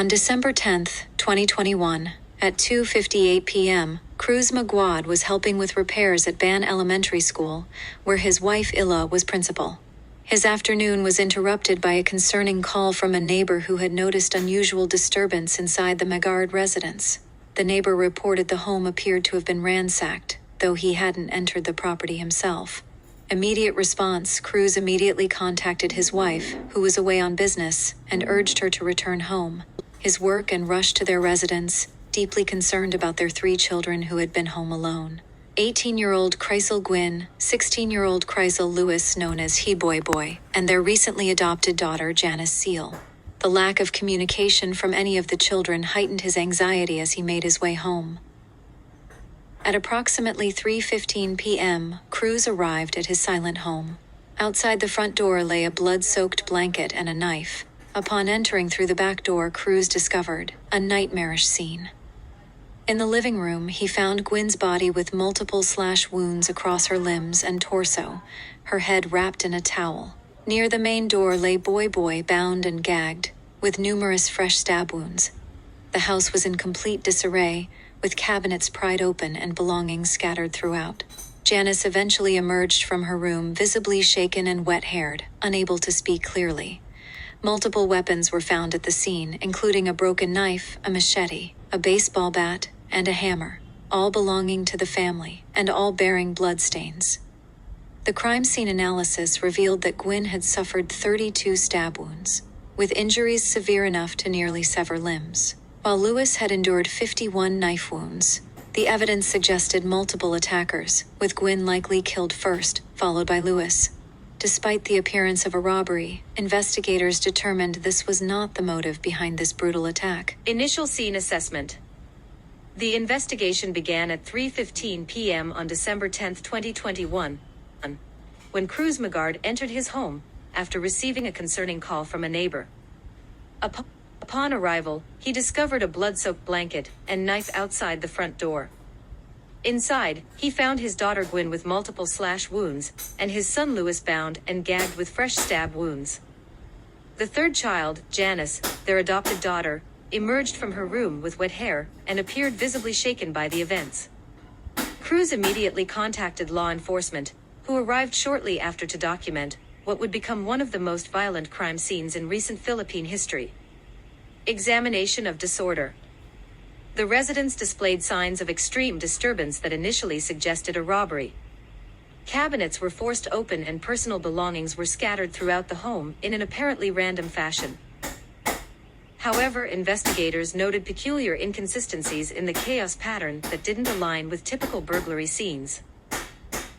December 10, 2021, at 2:58 p.m., Cruz Maguad was helping with repairs at Ban Elementary School, where his wife Illa was principal. His afternoon was interrupted by a concerning call from a neighbor who had noticed unusual disturbance inside the Maguad residence. The neighbor reported the home appeared to have been ransacked, though he hadn't entered the property himself. Immediate response, Cruz immediately contacted his wife, who was away on business, and urged her to return home. His work and rushed to their residence, deeply concerned about their 3 children who had been home alone. 18-year-old Chrysel Gwyn, 16-year-old Chrysel Lewis known as He Boy Boy, and their recently adopted daughter Janice Seal. The lack of communication from any of the children heightened his anxiety as he made his way home. At approximately 3:15 p.m., Cruz arrived at his silent home. Outside the front door lay a blood-soaked blanket and a knife. Upon entering through the back door, Cruz discovered a nightmarish scene. In the living room, he found Gwyn's body with multiple slash wounds across her limbs and torso, her head wrapped in a towel. Near the main door lay Boy Boy bound and gagged, with numerous fresh stab wounds. The house was in complete disarray, with cabinets pried open and belongings scattered throughout. Janice eventually emerged from her room, visibly shaken and wet-haired, unable to speak clearly. Multiple weapons were found at the scene, including a broken knife, a machete, a baseball bat, and a hammer, all belonging to the family, and all bearing bloodstains. The crime scene analysis revealed that Gwyn had suffered 32 stab wounds, with injuries severe enough to nearly sever limbs, while Lewis had endured 51 knife wounds. The evidence suggested multiple attackers, with Gwyn likely killed first, followed by Lewis. Despite the appearance of a robbery, investigators determined this was not the motive behind this brutal attack. Initial scene assessment. The investigation began at 3:15 p.m. on December 10, 2021, when Cruz Maguad entered his home after receiving a concerning call from a neighbor. Upon arrival, he discovered a blood-soaked blanket and knife outside the front door. Inside, he found his daughter Gwyn with multiple slash wounds, and his son Lewis bound and gagged with fresh stab wounds. The third child, Janice, their adopted daughter, emerged from her room with wet hair and appeared visibly shaken by the events. Cruz immediately contacted law enforcement, who arrived shortly after to document what would become one of the most violent crime scenes in recent Philippine history. Examination of disorder. The residence displayed signs of extreme disturbance that initially suggested a robbery. Cabinets were forced open and personal belongings were scattered throughout the home in an apparently random fashion. However, investigators noted peculiar inconsistencies in the chaos pattern that didn't align with typical burglary scenes.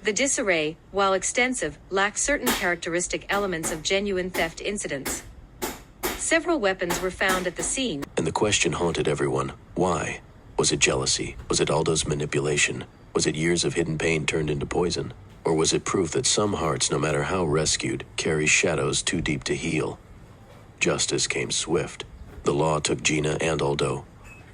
The disarray, while extensive, lacked certain characteristic elements of genuine theft incidents. Several weapons were found at the scene. And the question haunted everyone. Why? Was it jealousy? Was it Aldo's manipulation? Was it years of hidden pain turned into poison? Or was it proof that some hearts, no matter how rescued, carry shadows too deep to heal? Justice came swift. The law took Gina and Aldo,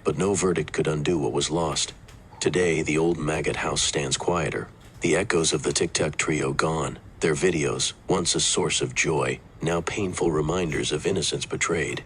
but no verdict could undo what was lost. Today, the old Maguad house stands quieter. The echoes of the Tic Tac trio gone. Their videos, once a source of joy, now painful reminders of innocence betrayed.